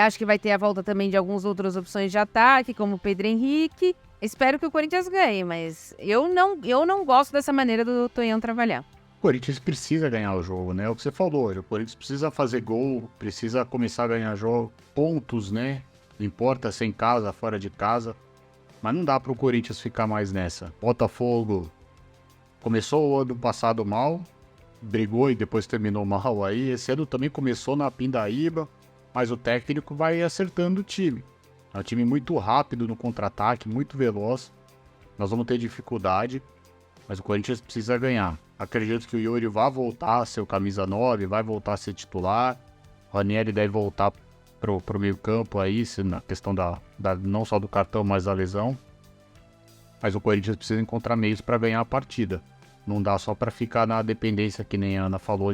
Acho que vai ter a volta também de algumas outras opções de ataque, como o Pedro Henrique. Espero que o Corinthians ganhe, mas eu não gosto dessa maneira do Tonhão trabalhar. O Corinthians precisa ganhar o jogo, né? É o que você falou, o Corinthians precisa fazer gol, precisa começar a ganhar jogo, pontos, né? Não importa se é em casa, fora de casa. Mas não dá pro Corinthians ficar mais nessa. Botafogo começou o ano passado mal, brigou e depois terminou mal aí. Esse ano também começou na pindaíba, mas o técnico vai acertando o time. É um time muito rápido no contra-ataque, muito veloz. Nós vamos ter dificuldade, mas o Corinthians precisa ganhar. Acredito que o Yuri vai voltar a ser o camisa 9, vai voltar a ser titular. O Ranieri deve voltar pro meio campo aí, na questão não só do cartão, mas da lesão. Mas o Corinthians precisa encontrar meios para ganhar a partida. Não dá só para ficar na dependência, que nem a Ana falou,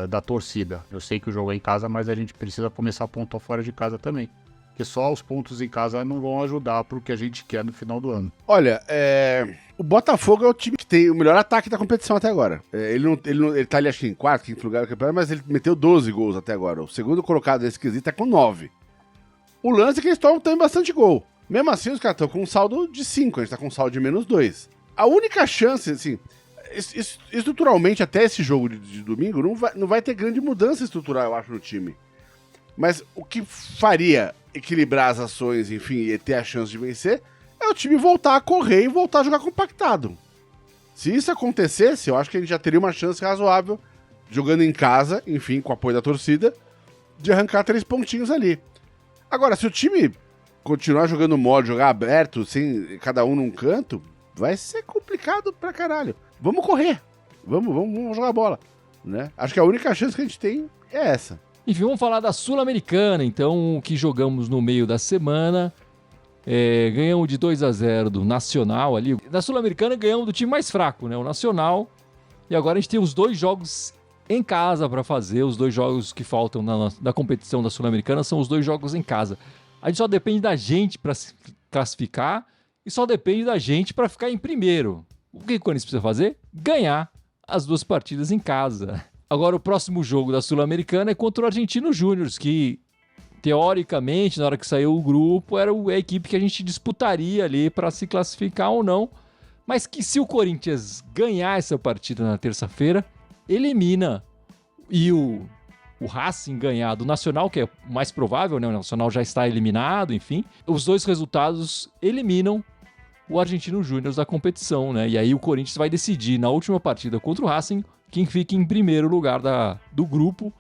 da torcida. Eu sei que o jogo é em casa, mas a gente precisa começar a pontuar fora de casa também. Porque só os pontos em casa não vão ajudar pro que a gente quer no final do ano. Olha, o Botafogo é o time que tem o melhor ataque da competição até agora. Ele tá ali, acho que em quarto, quinto lugar do campeonato, mas ele meteu 12 gols até agora. O segundo colocado desse quesito é com 9. O lance é que eles tomam bastante gol. Mesmo assim, os caras estão com um saldo de 5, a gente tá com um saldo de menos 2. A única chance, assim, estruturalmente, até esse jogo de domingo, não vai ter grande mudança estrutural, eu acho, no time. Mas o que faria equilibrar as ações, enfim, e ter a chance de vencer, é o time voltar a correr e voltar a jogar compactado. Se isso acontecesse, eu acho que a gente já teria uma chance razoável, jogando em casa, enfim, com o apoio da torcida, de arrancar 3 pontinhos ali. Agora, se o time continuar jogando mole, jogar aberto, sem cada um num canto, vai ser complicado pra caralho. Vamos correr, vamos jogar bola, né? Acho que a única chance que a gente tem é essa. Enfim, vamos falar da Sul-Americana, então, que jogamos no meio da semana. Ganhamos de 2-0 do Nacional ali. Da Sul-Americana ganhamos do time mais fraco, né? O Nacional. E agora a gente tem os 2 jogos em casa para fazer. Os 2 jogos que faltam da competição da Sul-Americana são os 2 jogos em casa. A gente só depende da gente para se classificar e só depende da gente para ficar em primeiro. O que o Corinthians precisa fazer? Ganhar as 2 partidas em casa. Agora, o próximo jogo da Sul-Americana é contra o Argentino Júnior, que, teoricamente, na hora que saiu o grupo, era a equipe que a gente disputaria ali para se classificar ou não. Mas que se o Corinthians ganhar essa partida na terça-feira, elimina. E o Racing ganhar do Nacional, que é mais provável, né? O Nacional já está eliminado, enfim. Os 2 resultados eliminam o Argentino Júnior da competição, né? E aí o Corinthians vai decidir na última partida contra o Racing quem fica em primeiro lugar do grupo.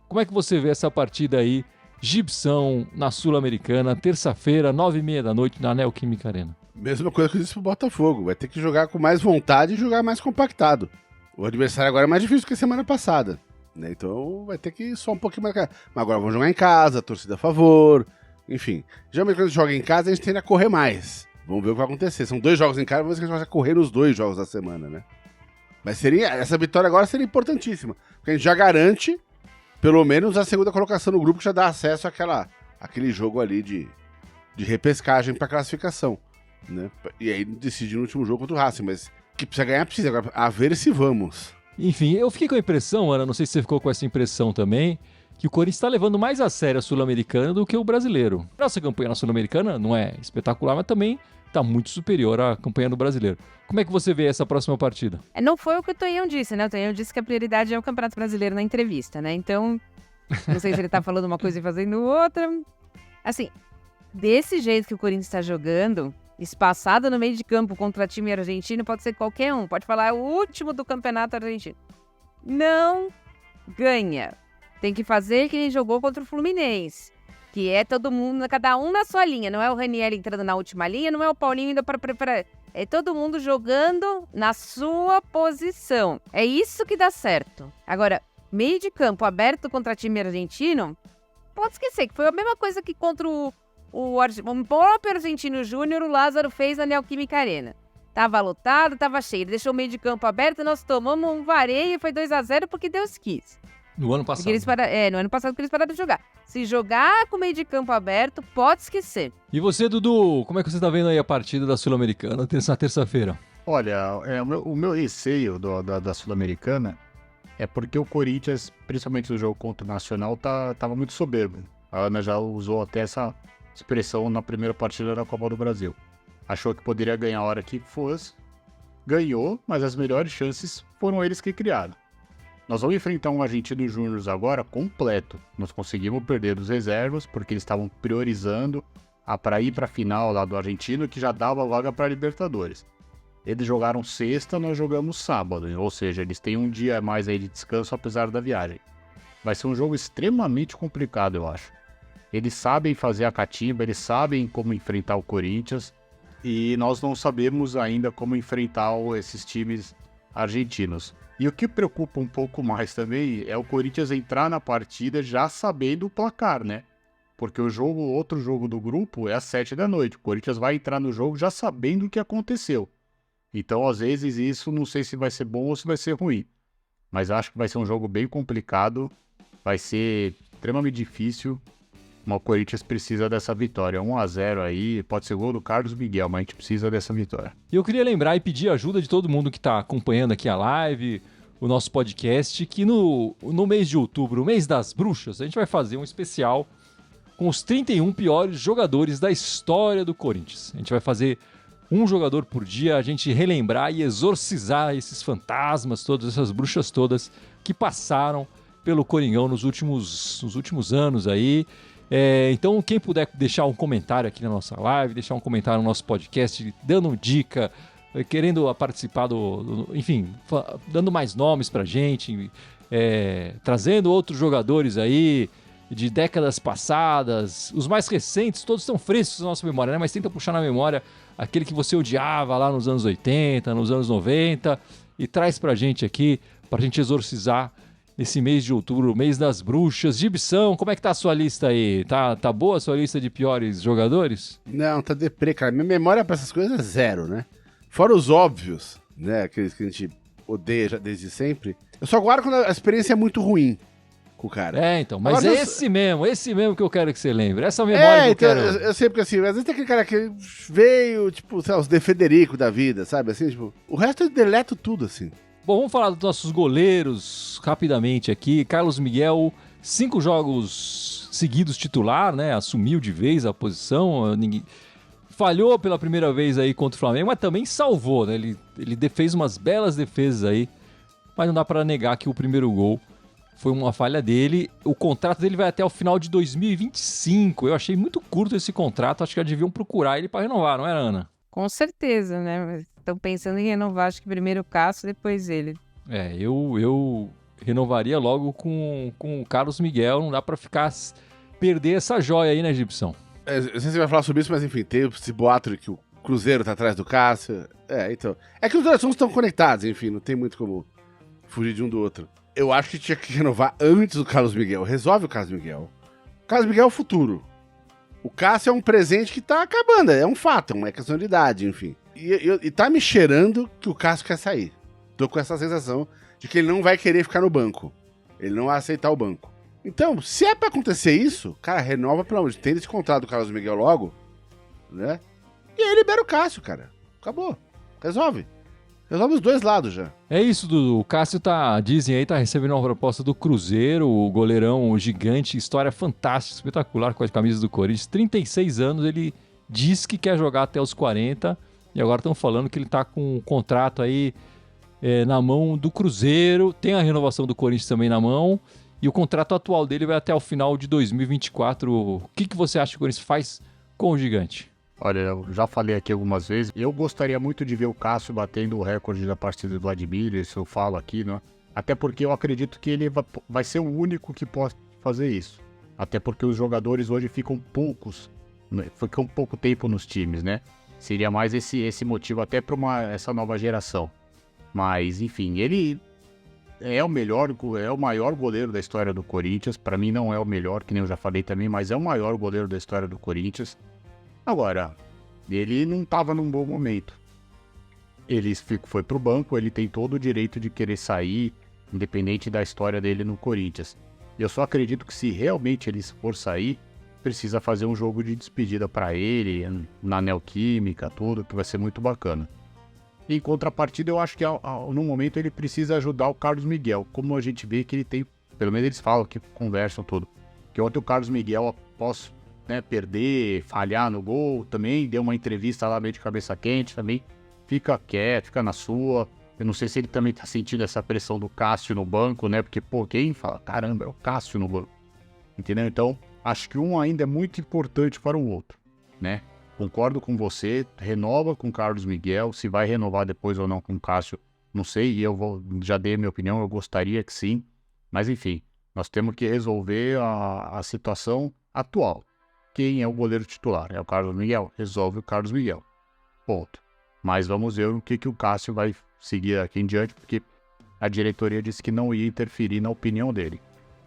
Como é que você vê essa partida aí? Gibson na Sul-Americana, terça-feira, 9h30 da noite, na Neoquímica Arena. Mesma coisa que eu disse pro Botafogo. Vai ter que jogar com mais vontade e jogar mais compactado. O adversário agora é mais difícil que a semana passada, né? Então vai ter que ir só um pouquinho mais... Mas agora vamos jogar em casa, torcida a favor, enfim. Geralmente quando a gente joga em casa, a gente tende a correr mais. Vamos ver o que vai acontecer. São 2 jogos em casa, vamos ver se a gente vai correr nos 2 jogos da semana, né? Mas essa vitória agora seria importantíssima. Porque a gente já garante, pelo menos, a segunda colocação no grupo, que já dá acesso àquele jogo ali de repescagem para classificação, né? E aí decide no último jogo contra o Racing. Mas que precisa ganhar, precisa. Agora, a ver se vamos. Enfim, eu fiquei com a impressão, Ana, não sei se você ficou com essa impressão também, que o Corinthians está levando mais a sério a Sul-Americana do que o brasileiro. Nossa campanha na Sul-Americana não é espetacular, mas também está muito superior à campanha do brasileiro. Como é que você vê essa próxima partida? Não foi o que o Tonhão disse, né? O Tonhão disse que a prioridade é o Campeonato Brasileiro na entrevista, né? Então, não sei se ele tá falando uma coisa e fazendo outra. Assim, desse jeito que o Corinthians está jogando, espaçado no meio de campo contra time argentino, pode ser qualquer um. Pode falar, é o último do Campeonato Argentino. Não ganha. Tem que fazer que nem jogou contra o Fluminense. Que é todo mundo, cada um na sua linha. Não é o Ranieri entrando na última linha, não é o Paulinho indo para É todo mundo jogando na sua posição. É isso que dá certo. Agora, meio de campo aberto contra time argentino, pode esquecer que foi a mesma coisa que contra o próprio Argentino Júnior, o Lázaro fez na Neoquímica Arena. Tava lotado, tava cheio. Ele deixou o meio de campo aberto, nós tomamos um vareio e foi 2-0 porque Deus quis. No ano passado. No ano passado que eles pararam de jogar. Se jogar com o meio de campo aberto, pode esquecer. E você, Dudu, como é que você tá vendo aí a partida da Sul-Americana na terça-feira? Olha, o meu receio da Sul-Americana é porque o Corinthians, principalmente no jogo contra o Nacional, tava muito soberbo. A Ana já usou até essa expressão na primeira partida da Copa do Brasil. Achou que poderia ganhar a hora que fosse, ganhou, mas as melhores chances foram eles que criaram. Nós vamos enfrentar um Argentino Júnior agora completo. Nós conseguimos perder dos reservas, porque eles estavam priorizando para ir para a final lá do Argentino, que já dava vaga para a Libertadores. Eles jogaram sexta, nós jogamos sábado, ou seja, eles têm um dia a mais aí de descanso, apesar da viagem. Vai ser um jogo extremamente complicado, eu acho. Eles sabem fazer a catimba, eles sabem como enfrentar o Corinthians, e nós não sabemos ainda como enfrentar esses times argentinos. E o que preocupa um pouco mais também é o Corinthians entrar na partida já sabendo o placar, né? Porque outro jogo do grupo é às 19h. O Corinthians vai entrar no jogo já sabendo o que aconteceu. Então, às vezes, isso não sei se vai ser bom ou se vai ser ruim. Mas acho que vai ser um jogo bem complicado. Vai ser extremamente difícil. Mas o Corinthians precisa dessa vitória. 1-0 aí, pode ser gol do Carlos Miguel, mas a gente precisa dessa vitória. E eu queria lembrar e pedir a ajuda de todo mundo que está acompanhando aqui a live, o nosso podcast, que no mês de outubro, o mês das bruxas, a gente vai fazer um especial com os 31 piores jogadores da história do Corinthians. A gente vai fazer um jogador por dia, a gente relembrar e exorcizar esses fantasmas, todas essas bruxas todas que passaram pelo Coringão nos últimos anos aí. Então, quem puder deixar um comentário aqui na nossa live, deixar um comentário no nosso podcast, dando dica, querendo participar enfim, dando mais nomes pra gente, trazendo outros jogadores aí de décadas passadas, os mais recentes, todos estão frescos na nossa memória, né? Mas tenta puxar na memória aquele que você odiava lá nos anos 80, nos anos 90, e traz pra gente aqui, pra gente exorcizar nesse mês de outubro, mês das bruxas. Gibson, como é que tá a sua lista aí? Tá boa a sua lista de piores jogadores? Não, tá deprê, cara. Minha memória pra essas coisas é zero, né? Fora os óbvios, né? Aqueles que a gente odeia já desde sempre. Eu só guardo quando a experiência é muito ruim com o cara. Então, mas agora, esse mesmo que eu quero que você lembre. Essa memória que eu quero. Eu sei, porque assim, às vezes tem aquele cara que veio, tipo, sei lá, os De Federico da vida, sabe? Assim, tipo, o resto eu deleto tudo, assim. Bom, vamos falar dos nossos goleiros rapidamente aqui. Carlos Miguel, 5 jogos seguidos titular, né? Assumiu de vez a posição. Falhou pela primeira vez aí contra o Flamengo, mas também salvou, né? Ele fez umas belas defesas aí, mas não dá pra negar que o primeiro gol foi uma falha dele. O contrato dele vai até o final de 2025. Eu achei muito curto esse contrato. Acho que já deviam procurar ele pra renovar, não era, Ana? Com certeza, né? Estão pensando em renovar, acho que primeiro o Cássio, depois ele. Eu renovaria logo com o Carlos Miguel. Não dá pra perder essa joia aí, né, Gibson? Eu não sei se você vai falar sobre isso, mas enfim, tem esse boato de que o Cruzeiro tá atrás do Cássio. Então. É que os dois assuntos estão conectados, enfim, não tem muito como fugir de um do outro. Eu acho que tinha que renovar antes do Carlos Miguel. Resolve o Carlos Miguel. O Carlos Miguel é o futuro. O Cássio é um presente que tá acabando, é um fato, é uma questão de idade, enfim. E tá me cheirando que o Cássio quer sair. Tô com essa sensação de que ele não vai querer ficar no banco. Ele não vai aceitar o banco. Então, se é pra acontecer isso, cara, renova pelo amor de Deus. Tem esse contrato do Carlos Miguel logo, né? E aí libera o Cássio, cara. Acabou. Resolve os dois lados já. É isso, Dudu. O Cássio dizem aí, tá recebendo uma proposta do Cruzeiro, o goleirão gigante, história fantástica, espetacular com as camisas do Corinthians. 36 anos, ele diz que quer jogar até os 40, e agora estão falando que ele tá com um contrato aí na mão do Cruzeiro, tem a renovação do Corinthians também na mão, e o contrato atual dele vai até o final de 2024. O que você acha que o Corinthians faz com o gigante? Olha, eu já falei aqui algumas vezes, eu gostaria muito de ver o Cássio batendo o recorde da partida do Vladimir, isso eu falo aqui, né? Até porque eu acredito que ele vai ser o único que pode fazer isso. Até porque os jogadores hoje ficam pouco tempo nos times, né? Seria mais esse motivo até para essa nova geração. Mas, enfim, ele é o maior goleiro da história do Corinthians. Para mim não é o melhor, que nem eu já falei também, mas é o maior goleiro da história do Corinthians. Agora, ele não estava num bom momento. Ele foi pro banco, ele tem todo o direito de querer sair, independente da história dele no Corinthians. Eu só acredito que se realmente ele for sair, precisa fazer um jogo de despedida para ele, na Neoquímica, tudo, que vai ser muito bacana. Em contrapartida, eu acho que no momento ele precisa ajudar o Carlos Miguel, como a gente vê que ele tem, pelo menos eles falam, que conversam tudo, que ontem o Carlos Miguel, após perder, falhar no gol, também deu uma entrevista lá meio de cabeça quente, também fica quieto, fica na sua. Eu não sei se ele também tá sentindo essa pressão do Cássio no banco, né, porque, quem fala, caramba, é o Cássio no banco, entendeu? Então, acho que um ainda é muito importante para o outro, né? Concordo com você, renova com o Carlos Miguel, se vai renovar depois ou não com o Cássio, não sei, e já dei a minha opinião, eu gostaria que sim, mas enfim, nós temos que resolver a situação atual. Quem é o goleiro titular? É o Carlos Miguel? Resolve o Carlos Miguel, ponto. Mas vamos ver o que o Cássio vai seguir aqui em diante, porque a diretoria disse que não ia interferir na opinião dele,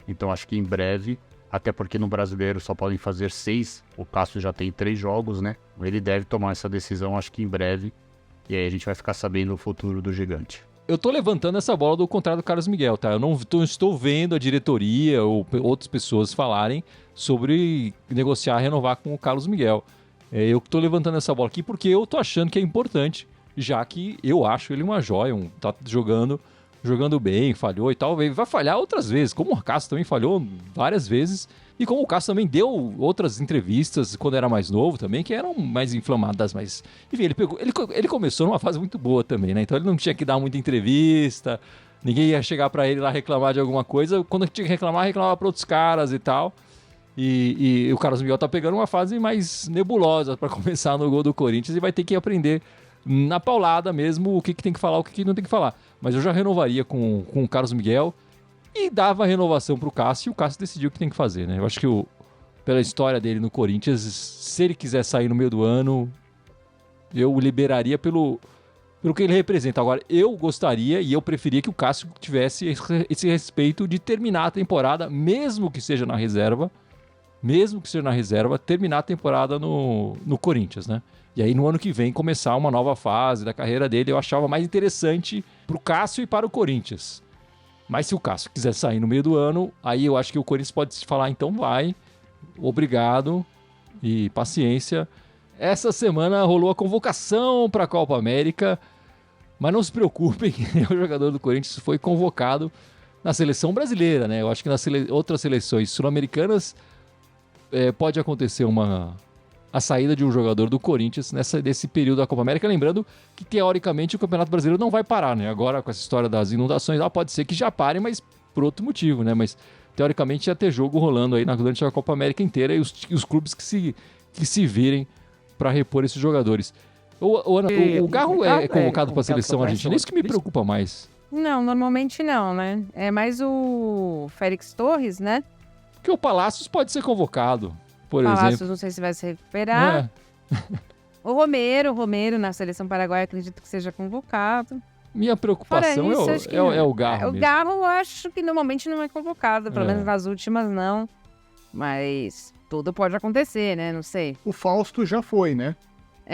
então acho que em breve, até porque no Brasileiro só podem fazer 6, o Cássio já tem 3 jogos, né? Ele deve tomar essa decisão, acho que em breve, e aí a gente vai ficar sabendo o futuro do gigante. Eu tô levantando essa bola do contrário do Carlos Miguel, tá? Eu não estou vendo a diretoria ou outras pessoas falarem sobre negociar, renovar com o Carlos Miguel. Eu tô levantando essa bola aqui porque eu tô achando que é importante, já que eu acho ele uma joia, tá jogando bem, falhou e tal, vai falhar outras vezes, como o Cássio também falhou várias vezes, e como o Cássio também deu outras entrevistas quando era mais novo também, que eram mais inflamadas, mas enfim, ele começou numa fase muito boa também, né, então ele não tinha que dar muita entrevista, ninguém ia chegar pra ele lá reclamar de alguma coisa, quando tinha que reclamava pra outros caras e tal, e o Carlos Miguel tá pegando uma fase mais nebulosa pra começar no gol do Corinthians e vai ter que aprender na paulada mesmo o que tem que falar, o que não tem que falar. Mas eu já renovaria com o Carlos Miguel e dava a renovação pro Cássio, e o Cássio decidiu o que tem que fazer, né? Eu acho que pela história dele no Corinthians, se ele quiser sair no meio do ano, eu liberaria pelo que ele representa. Agora, eu gostaria e eu preferia que o Cássio tivesse esse respeito de terminar a temporada, mesmo que seja na reserva, terminar a temporada no Corinthians, né? E aí no ano que vem começar uma nova fase da carreira dele, eu achava mais interessante pro Cássio e para o Corinthians. Mas se o Cássio quiser sair no meio do ano, aí eu acho que o Corinthians pode falar, então vai, obrigado e paciência. Essa semana rolou a convocação para a Copa América, mas não se preocupem, o jogador do Corinthians foi convocado na seleção brasileira, né? Eu acho que nas outras seleções sul-americanas pode acontecer a saída de um jogador do Corinthians nesse período da Copa América, lembrando que teoricamente o Campeonato Brasileiro não vai parar, né? Agora com essa história das inundações, pode ser que já pare, mas por outro motivo, né? Mas teoricamente ia ter jogo rolando aí durante a Copa América inteira e os clubes que se virem para repor esses jogadores. O Garro é convocado para a seleção argentina, isso que me preocupa mais. Não, normalmente não, né? É mais o Félix Torres, né? Porque o Palácios pode ser convocado. Por Palácios, exemplo. não sei se vai se recuperar. O Romero na seleção paraguaia, acredito que seja convocado. Minha preocupação é o Garro mesmo. O Garro eu acho que normalmente não é convocado, pelo menos nas últimas não. Mas tudo pode acontecer, né? Não sei. O Fausto já foi, né?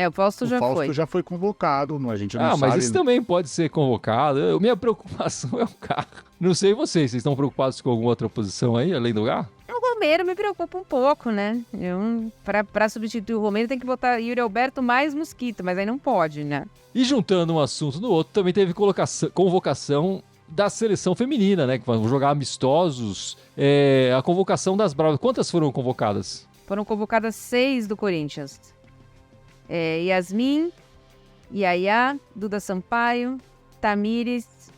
O Fausto já foi. O Fausto já foi convocado, a gente não sabe. Mas esse também pode ser convocado. Minha preocupação é o Garro. Não sei vocês estão preocupados com alguma outra posição aí, além do Garro? O Romero me preocupa um pouco, né? Pra substituir o Romero tem que botar Yuri Alberto mais Mosquito, mas aí não pode, né? E juntando um assunto no outro, também teve convocação da seleção feminina, né? Que vão jogar amistosos. A convocação das Bravas. Quantas foram convocadas? Foram convocadas 6 do Corinthians. Yasmin, Yaya, Duda Sampaio, Tamires,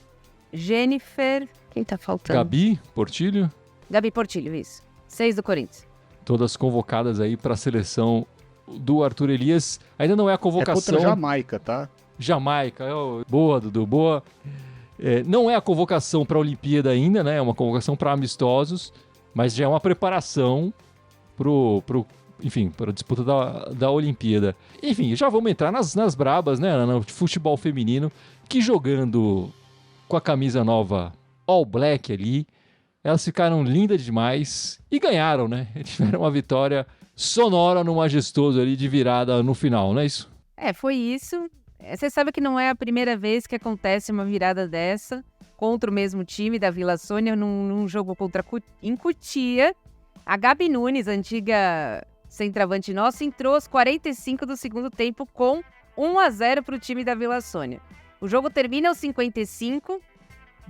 Jennifer... Quem tá faltando? Gabi Portilho. Gabi Portilho, isso. 6 do Corinthians. Todas convocadas aí para a seleção do Arthur Elias. Ainda não é a convocação... É contra a Jamaica, tá? Jamaica. Boa, Dudu, boa. Não é a convocação para a Olimpíada ainda, né? É uma convocação para amistosos, mas já é uma preparação pro enfim, para a disputa da Olimpíada. Enfim, já vamos entrar nas brabas, né, no futebol feminino, que jogando com a camisa nova All Black ali, elas ficaram lindas demais e ganharam, né? Tiveram uma vitória sonora no majestoso ali de virada no final, não é isso? Foi isso. Você sabe que não é a primeira vez que acontece uma virada dessa contra o mesmo time da Vila Sônia num jogo em Cotia. A Gabi Nunes, antiga centroavante nossa, entrou aos 45 do segundo tempo com 1-0 para o time da Vila Sônia. O jogo termina aos 55,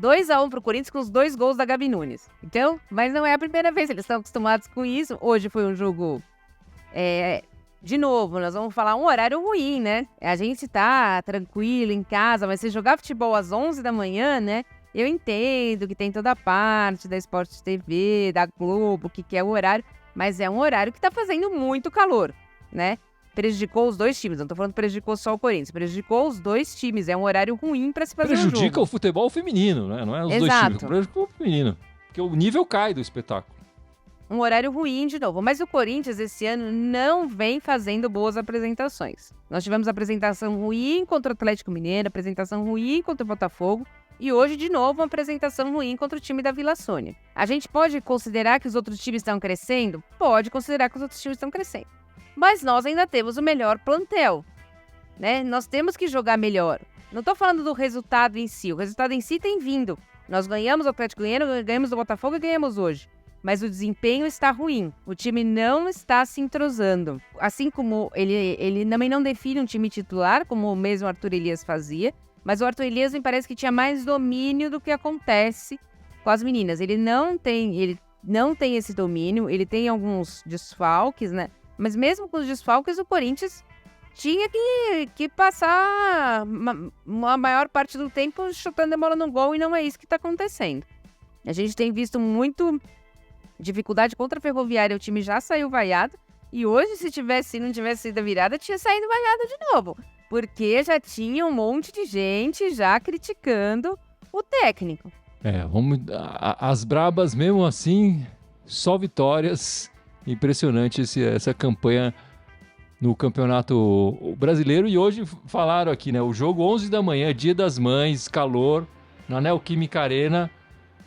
2-1 para o Corinthians com os 2 gols da Gabi Nunes. Então, mas não é a primeira vez, eles estão acostumados com isso. Hoje foi um jogo... De novo, nós vamos falar um horário ruim, né? A gente tá tranquilo em casa, mas se jogar futebol às 11 da manhã, né? Eu entendo que tem toda a parte da Sport TV, da Globo, que é o horário, mas é um horário que tá fazendo muito calor, né? Prejudicou os 2 times, não tô falando que prejudicou só o Corinthians, prejudicou os 2 times, é um horário ruim pra se fazer um jogo. Prejudica o futebol feminino, né? Não é os 2 times, prejudica o feminino, porque o nível cai do espetáculo. Um horário ruim de novo, mas o Corinthians esse ano não vem fazendo boas apresentações. Nós tivemos apresentação ruim contra o Atlético Mineiro, apresentação ruim contra o Botafogo e hoje de novo uma apresentação ruim contra o time da Vila Sônia. A gente pode considerar que os outros times estão crescendo? Pode considerar que os outros times estão crescendo. Mas nós ainda temos o melhor plantel, né? Nós temos que jogar melhor. Não estou falando do resultado em si, o resultado em si tem vindo. Nós ganhamos o Atlético Mineiro, ganhamos o Botafogo e ganhamos hoje. Mas o desempenho está ruim. O time não está se entrosando. Assim como ele também não define um time titular, como o mesmo Arthur Elias fazia. Mas o Arthur Elias me parece que tinha mais domínio do que acontece com as meninas. Ele não tem esse domínio, ele tem alguns desfalques, né? Mas mesmo com os desfalques, o Corinthians tinha que passar a maior parte do tempo chutando a bola no gol e não é isso que está acontecendo. A gente tem visto muito... dificuldade contra a Ferroviária, o time já saiu vaiado. E hoje, se não tivesse sido a virada, tinha saído vaiado de novo. Porque já tinha um monte de gente já criticando o técnico. As brabas mesmo assim, só vitórias. Impressionante essa campanha no Campeonato Brasileiro. E hoje falaram aqui, né? O jogo 11 da manhã, Dia das Mães, calor, na Neoquímica Arena.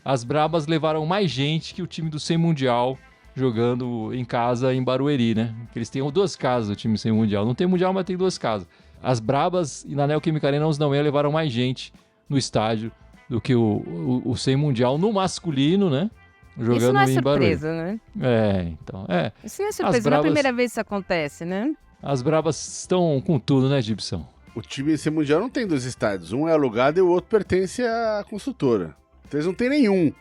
As brabas levaram mais gente que o time do 100 Mundial jogando em casa em Barueri, né? Porque eles têm 2 casas, o time 100 Mundial. Não tem Mundial, mas tem 2 casas. As brabas e na Neoquímica Arena, os não levaram mais gente no estádio do que o 100 Mundial no masculino, né? Jogando isso não é em surpresa, Barueri. Né? Então. Isso não é surpresa, não é a primeira vez que isso acontece, né? As brabas estão com tudo, né, Gibson? O time 100 Mundial não tem 2 estádios. Um é alugado e o outro pertence à construtora. Eles não tem nenhum.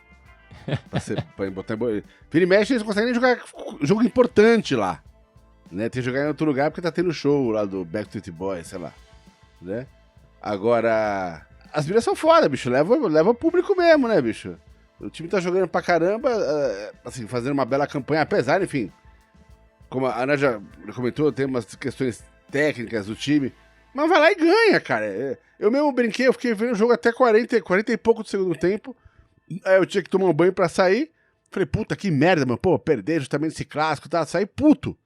Pra botar Vira e mexe, eles conseguem jogar jogo importante lá. Né? Tem que jogar em outro lugar porque tá tendo show lá do Backstreet Boys, sei lá. Né? Agora, as viras são foda, bicho. Leva público mesmo, né, bicho? O time tá jogando pra caramba, assim, fazendo uma bela campanha, apesar, enfim. Como a Ana já comentou, tem umas questões técnicas do time. Mas vai lá e ganha, cara. Eu mesmo brinquei, eu fiquei vendo o jogo até 40 e pouco do segundo tempo. Aí eu tinha que tomar um banho pra sair. Falei, puta, que merda, mano. Pô, perder justamente esse clássico, tá? Saí puto.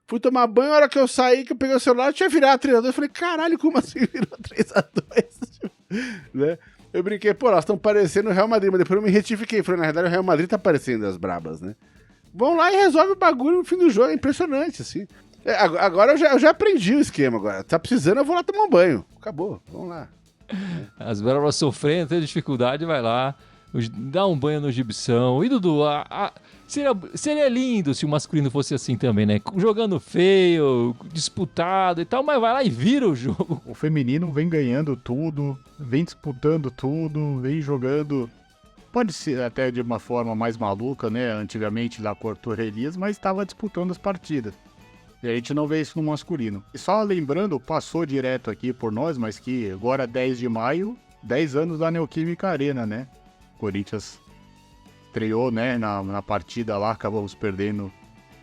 Fui tomar banho, a hora que eu saí, que eu peguei o celular, tinha virado 3x2. Eu falei, caralho, como assim virou 3x2? Né? Eu brinquei, pô, elas estão parecendo o Real Madrid. Mas depois eu me retifiquei. Falei, na verdade, o Real Madrid tá parecendo as brabas, né? Vão lá e resolve o bagulho no fim do jogo. É impressionante, assim. Agora eu já aprendi o esquema. Agora tá precisando, eu vou lá tomar um banho. Acabou, vamos lá. As brabas sofrendo, tem dificuldade, vai lá. Dá um banho no Gibson. E Dudu, seria lindo se o masculino fosse assim também, né? Jogando feio, disputado e tal, mas vai lá e vira o jogo. O feminino vem ganhando tudo, vem disputando tudo, vem jogando. Pode ser até de uma forma mais maluca, né? Antigamente lá com o Arthur Elias, mas estava disputando as partidas. E a gente não vê isso no masculino. E só lembrando, passou direto aqui por nós, mas que agora 10 de maio, 10 anos da Neoquímica Arena, né? Corinthians estreou, né, na partida lá, acabamos perdendo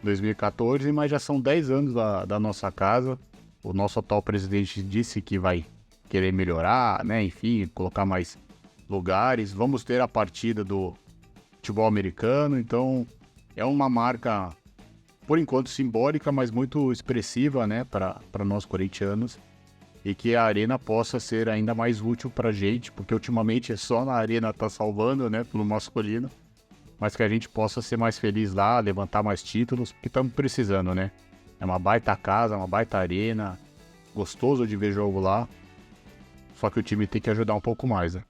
em 2014, mas já são 10 anos da nossa casa. O nosso atual presidente disse que vai querer melhorar, né, enfim, colocar mais lugares. Vamos ter a partida do futebol americano, então é uma marca por enquanto, simbólica, mas muito expressiva, né, para nós corintianos. E que a Arena possa ser ainda mais útil pra gente, porque ultimamente é só na Arena tá salvando, né, pelo masculino. Mas que a gente possa ser mais feliz lá, levantar mais títulos, porque estamos precisando, né? É uma baita casa, uma baita arena, gostoso de ver jogo lá. Só que o time tem que ajudar um pouco mais, né?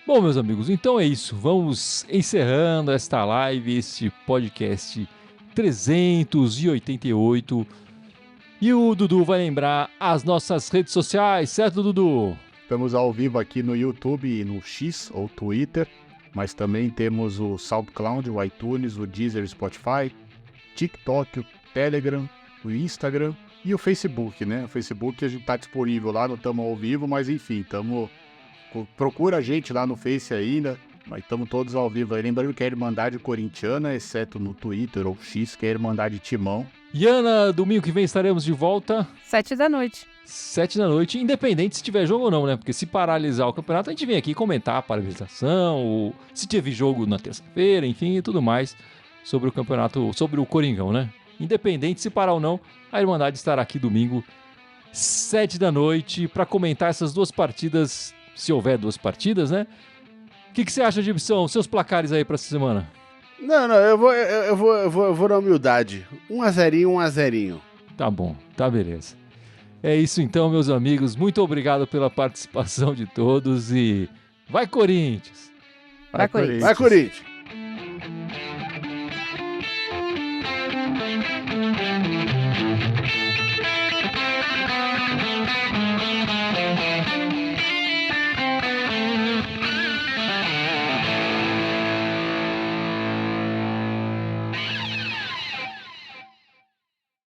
Bom, meus amigos, então é isso. Vamos encerrando esta live, este podcast 388. E o Dudu vai lembrar as nossas redes sociais, certo, Dudu? Estamos ao vivo aqui no YouTube e no X ou Twitter, mas também temos o SoundCloud, o iTunes, o Deezer, o Spotify, TikTok, o Telegram, o Instagram e o Facebook, né? O Facebook a gente tá disponível lá, não estamos ao vivo, mas enfim, procura a gente lá no Face ainda, mas estamos todos ao vivo aí. Lembrando que é a Irmandade Corintiana, exceto no Twitter ou X, que é a Irmandade Timão. E Ana, domingo que vem estaremos de volta. 7 da noite. 7 da noite, independente se tiver jogo ou não, né? Porque se paralisar o campeonato, a gente vem aqui comentar a paralisação, ou se teve jogo na terça-feira, enfim, e tudo mais sobre o campeonato, sobre o Coringão, né? Independente se parar ou não, a Irmandade estará aqui domingo, 7 da noite, para comentar essas duas partidas, se houver duas partidas, né? O que você acha, Gibson? Seus placares aí para essa semana? Não, eu vou na humildade. 1-0, 1-0. Tá bom, tá beleza. É isso então, meus amigos. Muito obrigado pela participação de todos e vai Corinthians! Vai, Corinthians! Vai, Corinthians!